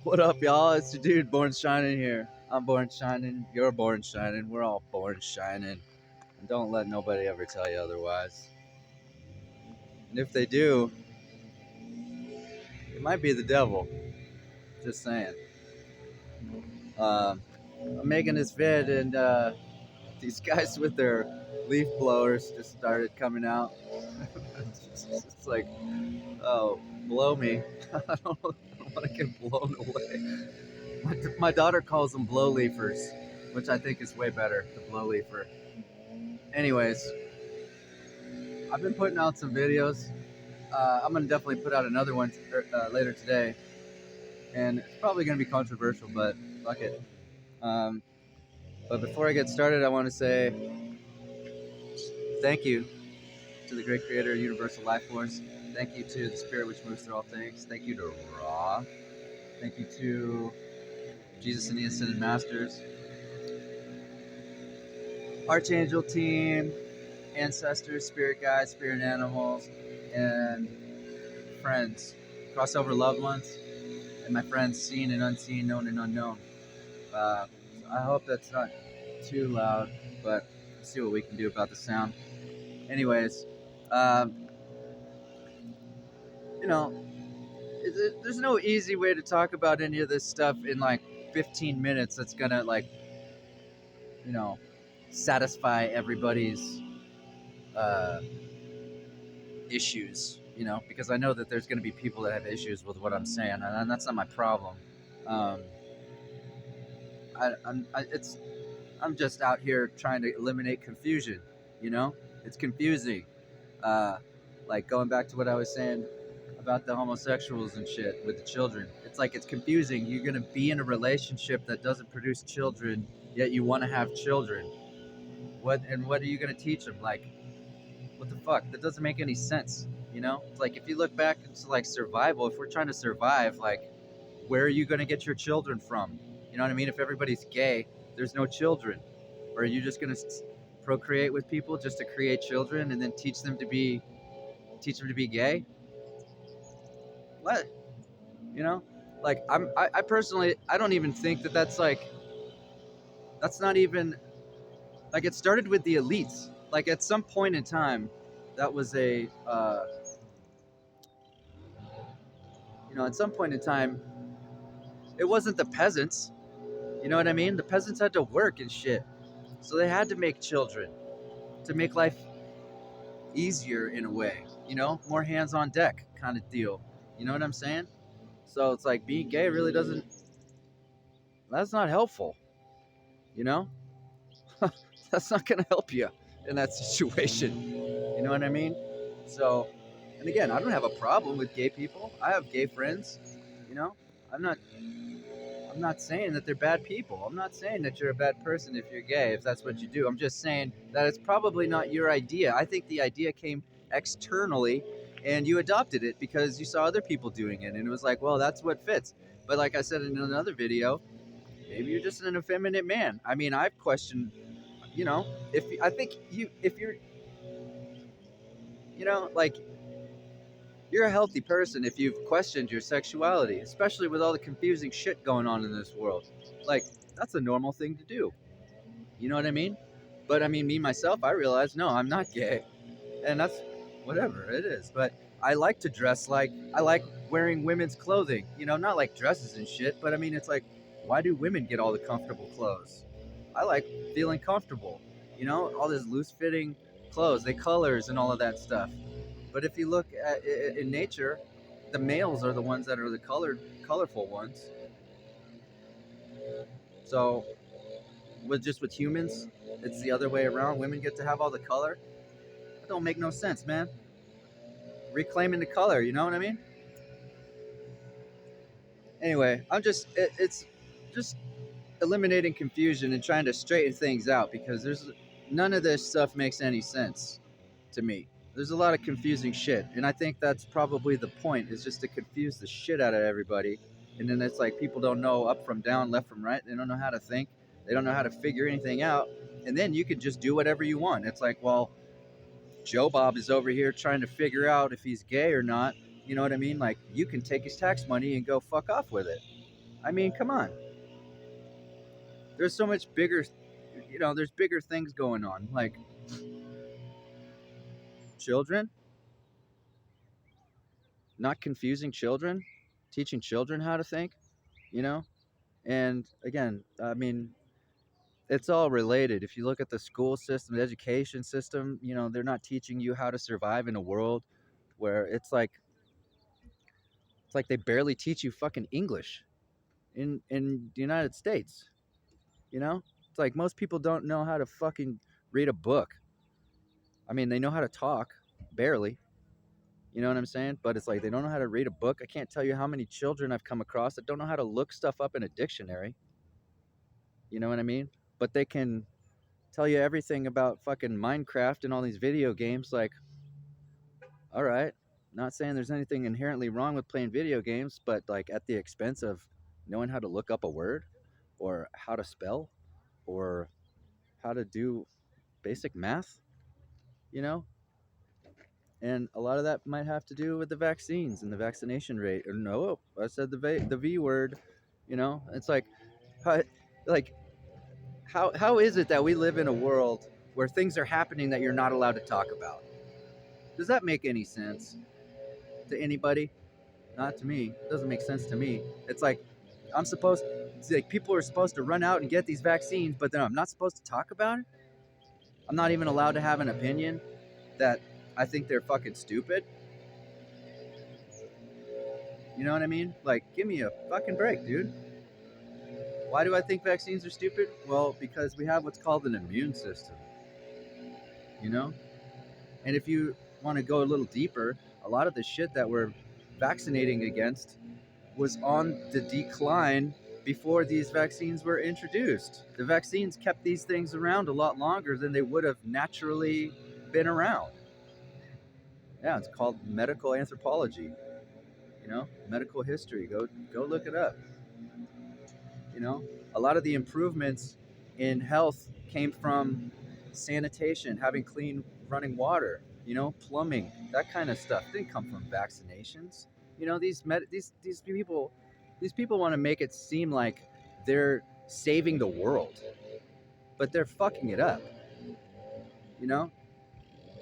What up, y'all? It's your dude, Born Shining here. I'm Born Shining. You're Born Shining. We're all Born Shining. And don't let nobody ever tell you otherwise. And if they do, it might be the devil. Just saying. I'm making this vid, and these guys with their leaf blowers just started coming out. It's like, oh, blow me. I don't want to get blown away. My daughter calls them blow leafers, which I think is way better, the blow leafer. Anyways, I've been putting out some videos. I'm gonna definitely put out another one later today, and it's probably gonna be controversial, but fuck it. But before I get started, I want to say thank you to the great creator, universal life force. Thank you to the spirit which moves through all things. Thank you to Ra. Thank you to Jesus and the Ascended Masters, Archangel team, ancestors, spirit guides, spirit animals, and friends, crossover loved ones, and my friends seen and unseen, known and unknown. I hope that's not too loud, but let's see what we can do about the sound. Anyways, you know, there's no easy way to talk about any of this stuff in like 15 minutes that's gonna like, satisfy everybody's issues, because I know that there's going to be people that have issues with what I'm saying, and that's not my problem. I'm just out here trying to eliminate confusion. It's confusing. Like going back to what I was saying about the homosexuals and shit with the children. It's like it's confusing. You're going to be in a relationship that doesn't produce children, yet you want to have children. What are you going to teach them? Like, what the fuck? That doesn't make any sense. It's like if you look back into like survival, if we're trying to survive, like, where are you going to get your children from? You know what I mean? If everybody's gay, there's no children. Or are you just going to procreate with people just to create children and then teach them to be gay? What? Like I personally, I don't even think that's not even like, it started with the elites. Like at some point in time, that was at some point in time, it wasn't the peasants. You know what I mean? The peasants had to work and shit. So they had to make children to make life easier in a way, more hands on deck kind of deal. You know what I'm saying? So it's like being gay really that's not helpful. That's not going to help you in that situation. You know what I mean? So, and again, I don't have a problem with gay people. I have gay friends. I'm not saying that they're bad people. I'm not saying that you're a bad person if you're gay, if that's what you do. I'm just saying that it's probably not your idea. I think the idea came externally and you adopted it because you saw other people doing it. And it was like, well, that's what fits. But like I said in another video, maybe you're just an effeminate man. I mean, I've questioned, if you're, like, you're a healthy person if you've questioned your sexuality, especially with all the confusing shit going on in this world. Like, that's a normal thing to do. You know what I mean? But I mean, me, myself, I realize, no, I'm not gay. And that's whatever it is. But I like to dress like, I like wearing women's clothing. Not like dresses and shit, but I mean, it's like, why do women get all the comfortable clothes? I like feeling comfortable. All this loose-fitting clothes, the colors and all of that stuff. But if you look at in nature, the males are the ones that are the colorful ones. So, with humans, it's the other way around. Women get to have all the color. That don't make no sense, man. Reclaiming the color, you know what I mean? Anyway, it's just eliminating confusion and trying to straighten things out, because none of this stuff makes any sense to me. There's a lot of confusing shit, and I think that's probably the point, is just to confuse the shit out of everybody. And then it's like people don't know up from down, left from right. They don't know how to think. They don't know how to figure anything out. And then you could just do whatever you want. It's like, well, Joe Bob is over here trying to figure out if he's gay or not. You know what I mean? Like, you can take his tax money and go fuck off with it. I mean, come on. There's so much bigger, there's bigger things going on. Like children, not confusing children, teaching children how to think, you know? And again, I mean, it's all related. If you look at the school system, the education system, they're not teaching you how to survive in a world where it's like they barely teach you fucking English in the United States, you know? It's like most people don't know how to fucking read a book. I mean, they know how to talk, barely. You know what I'm saying? But it's like they don't know how to read a book. I can't tell you how many children I've come across that don't know how to look stuff up in a dictionary. You know what I mean? But they can tell you everything about fucking Minecraft and all these video games. Like, all right, not saying there's anything inherently wrong with playing video games, but like at the expense of knowing how to look up a word or how to spell or how to do basic math, you know? And a lot of that might have to do with the vaccines and the vaccination rate. Or no, I said the V word. It's like, how, like how is it that we live in a world where things are happening that you're not allowed to talk about? Does that make any sense to anybody? Not to me. It doesn't make sense to me. It's like it's like people are supposed to run out and get these vaccines, but then I'm not supposed to talk about it. I'm not even allowed to have an opinion that I think they're fucking stupid. You know what I mean? Like, give me a fucking break, dude. Why do I think vaccines are stupid? Well, because we have what's called an immune system, you know? And if you want to go a little deeper, a lot of the shit that we're vaccinating against was on the decline before these vaccines were introduced. The vaccines kept these things around a lot longer than they would have naturally been around. Yeah, it's called medical anthropology, medical history. Go look it up. You know, a lot of the improvements in health came from sanitation, having clean running water, plumbing, that kind of stuff. It didn't come from vaccinations. These people want to make it seem like they're saving the world, but they're fucking it up. You know,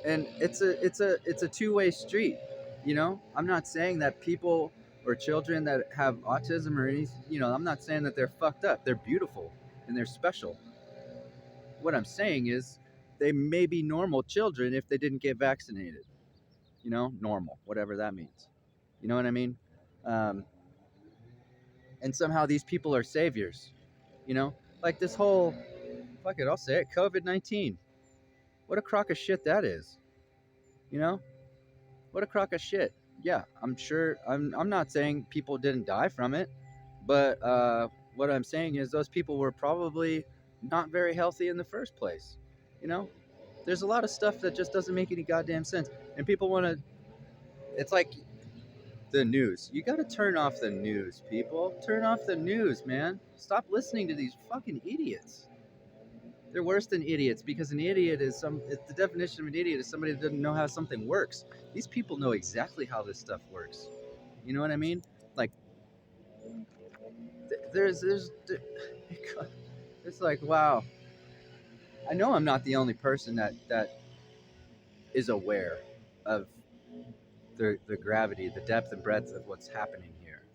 and it's a two-way street. I'm not saying that people or children that have autism or any, I'm not saying that they're fucked up. They're beautiful and they're special. What I'm saying is they may be normal children if they didn't get vaccinated. Normal, whatever that means. You know what I mean? um, and somehow these people are saviors. Like this whole, fuck it, I'll say it, COVID-19. What a crock of shit that is. you know What a crock of shit. Yeah, I'm sure. I'm not saying people didn't die from it, but what I'm saying is those people were probably not very healthy in the first place. You know, there's a lot of stuff that just doesn't make any goddamn sense, and people want to. It's like the news. You got to turn off the news, people. Turn off the news, man. Stop listening to these fucking idiots. They're worse than idiots because an idiot is the definition of an idiot is somebody that doesn't know how something works. These people know exactly how this stuff works. You know what I mean? Like, there's, it's like, wow. I know I'm not the only person that is aware of the gravity, the depth and breadth of what's happening here.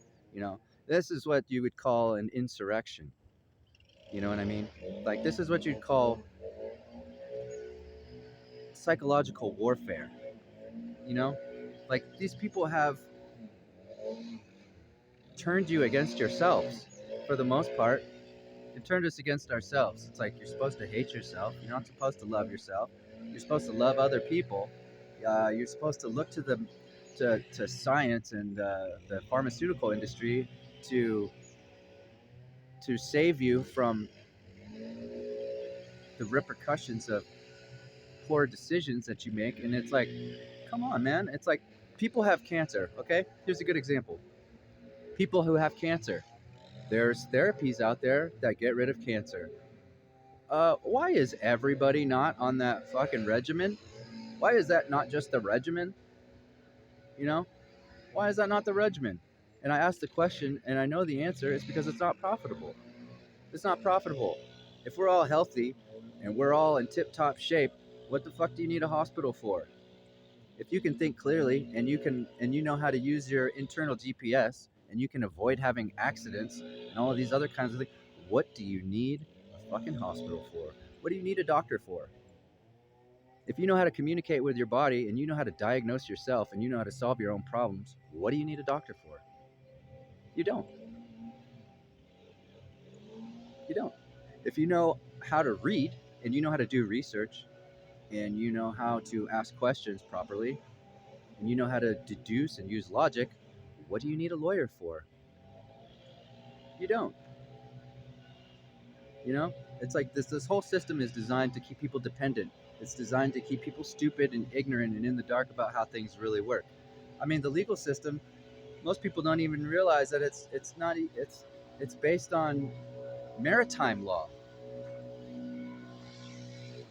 This is what you would call an insurrection. You know what I mean? Like, this is what you'd call psychological warfare. You know, like these people have turned you against yourselves for the most part. They've turned us against ourselves. It's like you're supposed to hate yourself. You're not supposed to love yourself. You're supposed to love other people. You're supposed to look to to science and the pharmaceutical industry to save you from the repercussions of poor decisions that you make. And it's like, come on, man. It's like people have cancer. Okay, here's a good example. People who have cancer, there's therapies out there that get rid of cancer. Why is everybody not on that fucking regimen? Why is that not just the regimen? You know, why is that not the regimen? And I asked the question, and I know the answer. It's because it's not profitable. It's not profitable. If we're all healthy and we're all in tip-top shape, what the fuck do you need a hospital for? If you can think clearly and you know how to use your internal GPS and you can avoid having accidents and all of these other kinds of things, what do you need a fucking hospital for? What do you need a doctor for? If you know how to communicate with your body and you know how to diagnose yourself and you know how to solve your own problems, what do you need a doctor for? You don't. You don't. If you know how to read and you know how to do research and you know how to ask questions properly and you know how to deduce and use logic, what do you need a lawyer for? You don't. You know, it's like this whole system is designed to keep people dependent. It's designed to keep people stupid and ignorant and in the dark about how things really work. I mean, the legal system, most people don't even realize that it's not it's based on maritime law.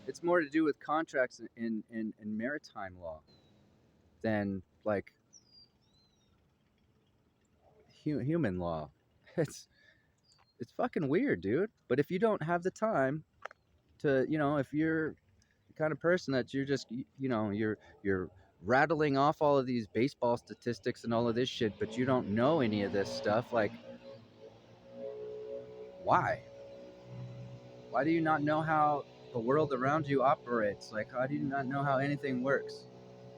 It's more to do with contracts in maritime law than like human law. It's it's fucking weird, dude. But if you don't have the time to, if you're the kind of person that you're just, you're rattling off all of these baseball statistics and all of this shit, but you don't know any of this stuff, like, why? Why do you not know how the world around you operates? Like, how do you not know how anything works?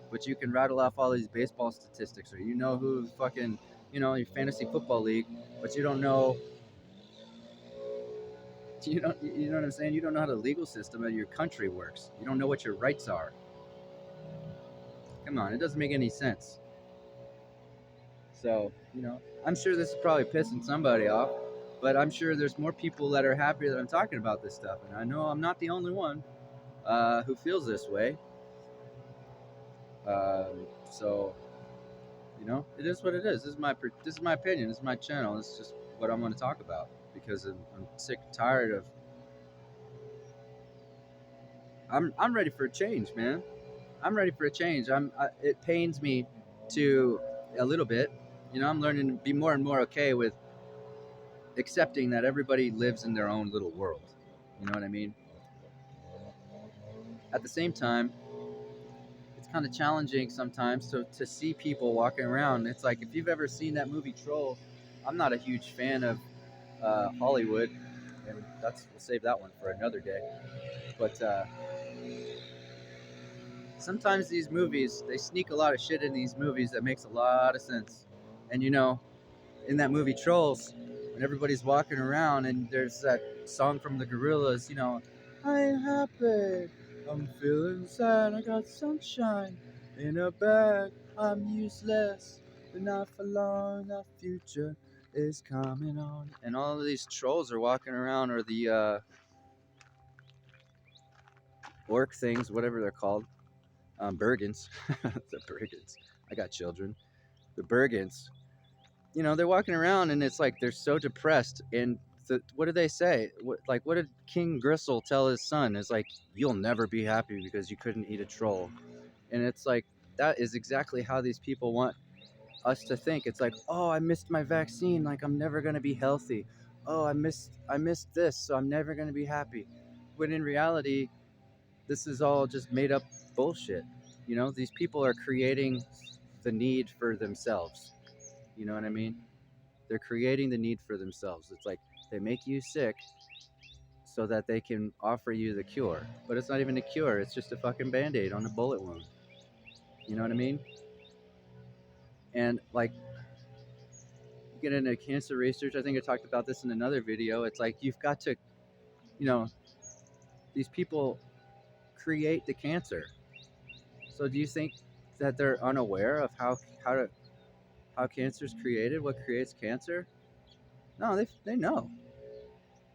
But you can rattle off all these baseball statistics, or you know who fucking, your fantasy football league, but you don't know, you know what I'm saying? You don't know how the legal system of your country works. You don't know what your rights are. Come on, it doesn't make any sense. So, I'm sure this is probably pissing somebody off, but I'm sure there's more people that are happy that I'm talking about this stuff. And I know I'm not the only one who feels this way. So, it is what it is. This is my opinion. This is my channel. This is just what I'm going to talk about because I'm sick and tired of. I'm ready for a change, man. I'm ready for a change. It pains me to a little bit. I'm learning to be more and more okay with accepting that everybody lives in their own little world. You know what I mean? At the same time, it's kind of challenging sometimes to see people walking around. It's like if you've ever seen that movie Troll, I'm not a huge fan of Hollywood, and we'll save that one for another day. But sometimes these movies, they sneak a lot of shit in these movies that makes a lot of sense. And in that movie Trolls, when everybody's walking around and there's that song from the Gorillas, I ain't happy, I'm feeling sad, I got sunshine in a bag, I'm useless, but not for long, the future is coming on. And all of these trolls are walking around, or the orc things, whatever they're called, Bergens, the Bergens. I got children. The Bergens, they're walking around and it's like they're so depressed. And what did they say? What did King Gristle tell his son? It's like, you'll never be happy because you couldn't eat a troll. And it's like, that is exactly how these people want us to think. It's like, oh, I missed my vaccine. Like, I'm never going to be healthy. Oh, I missed this. So I'm never going to be happy. When in reality, this is all just made up bullshit. These people are creating the need for themselves. You know what I mean? They're creating the need for themselves. It's like they make you sick so that they can offer you the cure. But it's not even a cure, it's just a fucking band aid on a bullet wound. You know what I mean? And like, you get into cancer research. I think I talked about this in another video. It's like you've got to, you know, these people create the cancer. So do you think that they're unaware of how cancer is created? What creates cancer? No, they know.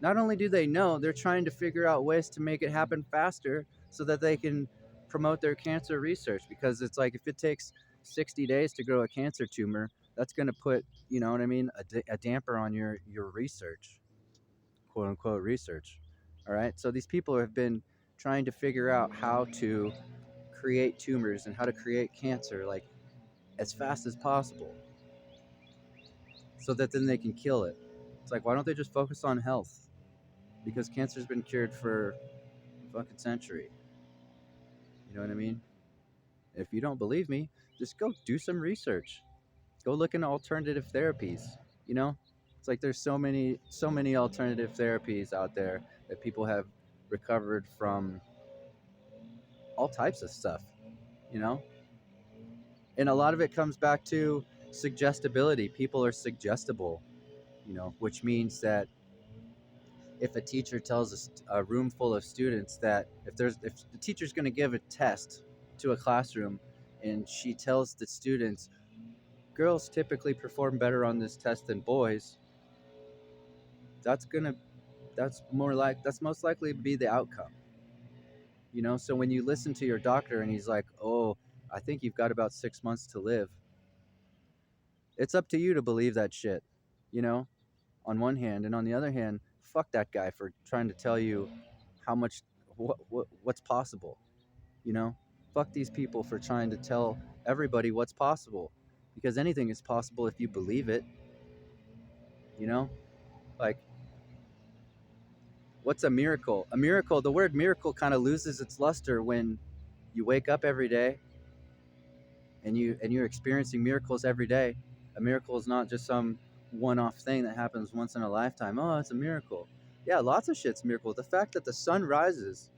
Not only do they know, they're trying to figure out ways to make it happen faster so that they can promote their cancer research. Because it's like, if it takes 60 days to grow a cancer tumor, that's going to put, you know what I mean, a damper on your research, quote unquote research. All right. So these people have been trying to figure out how to create tumors and how to create cancer like as fast as possible. so that then they can kill it. It's like, why don't they just focus on health? Because cancer's been cured for a fucking century. You know what I mean? If you don't believe me, just go do some research. Go look into alternative therapies. You know, it's like there's so many alternative therapies out there that people have recovered from all types of stuff. You know, and a lot of it comes back to suggestibility. People are suggestible. You know, which means that if a teacher tells a room full of students that if the teacher's going to give a test to a classroom and she tells the students girls typically perform better on this test than boys, that's gonna that's most likely to be the outcome. You know, so when you listen to your doctor and he's like, oh, I think you've got about 6 months to live, it's up to you to believe that shit. You know, on one hand, and on the other hand, fuck that guy for trying to tell you how much what's possible. You know, fuck these people for trying to tell everybody what's possible, because anything is possible if you believe it. You know, like, what's a miracle? A miracle, the word miracle kind of loses its luster when you wake up every day and you're experiencing miracles every day. A miracle is not just some one-off thing that happens once in a lifetime. Oh, it's a miracle. Yeah, lots of shit's miracle. The fact that the sun rises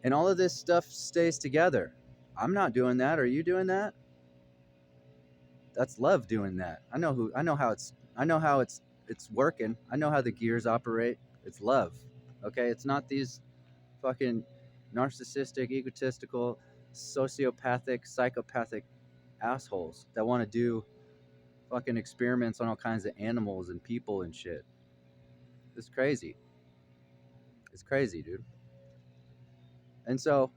and all of this stuff stays together. I'm not doing that. Are you doing that? That's love doing that. I know how it's working. I know how the gears operate. It's love. Okay? It's not these fucking narcissistic, egotistical, sociopathic, psychopathic assholes that want to do fucking experiments on all kinds of animals and people and shit. It's crazy. It's crazy, dude. And so,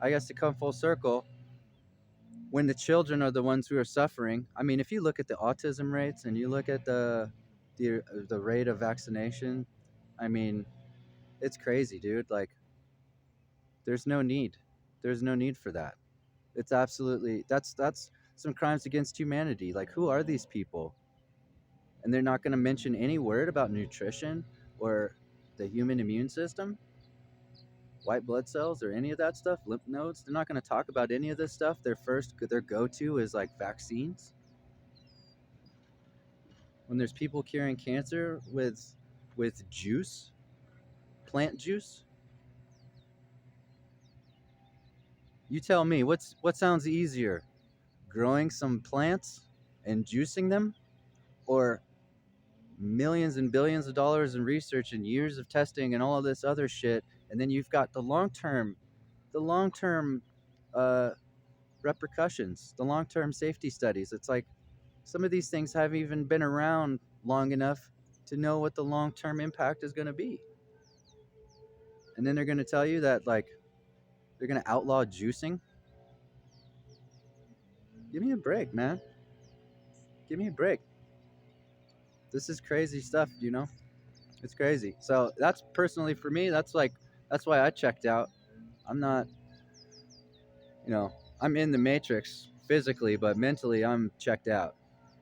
I guess to come full circle, when the children are the ones who are suffering, I mean, if you look at the autism rates and you look at the rate of vaccination, I mean, it's crazy, dude. Like, there's no need. There's no need for that. It's absolutely that's some crimes against humanity. Like, who are these people? And they're not going to mention any word about nutrition or the human immune system, white blood cells, or any of that stuff, lymph nodes. They're not going to talk about any of this stuff. Their go-to is like vaccines. When there's people curing cancer with juice, plant juice, you tell me what sounds easier, growing some plants and juicing them, or millions and billions of dollars in research and years of testing and all of this other shit, and then you've got the long term uh, repercussions, the long term safety studies. It's like some of these things haven't even been around long enough to know what the long term impact is going to be, and then they're going to tell you that, like, they're going to outlaw juicing. Give me a break, man. Give me a break. This is crazy stuff, you know. It's crazy. So that's personally for me. That's why I checked out. I'm not, I'm in the matrix physically, but mentally I'm checked out.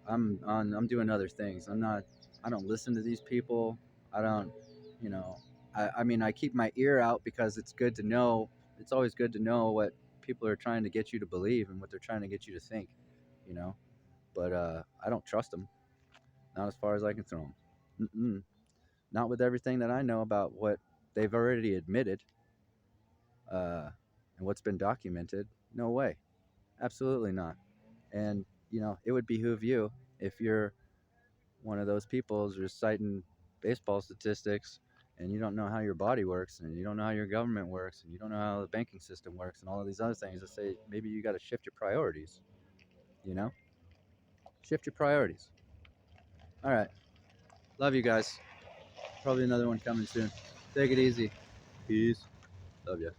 I'm doing other things. I don't listen to these people. I don't, you know, I mean, I keep my ear out because it's good to know. It's always good to know what people are trying to get you to believe and what they're trying to get you to think, you know. But I don't trust them. Not as far as I can throw them. Mm-mm. Not with everything that I know about what they've already admitted, and what's been documented. No way. Absolutely not. And, it would behoove you, if you're one of those people who's reciting baseball statistics and you don't know how your body works and you don't know how your government works and you don't know how the banking system works and all of these other things, to say maybe you got to shift your priorities, you know? Shift your priorities. All right. Love you guys. Probably another one coming soon. Take it easy. Peace. Love ya.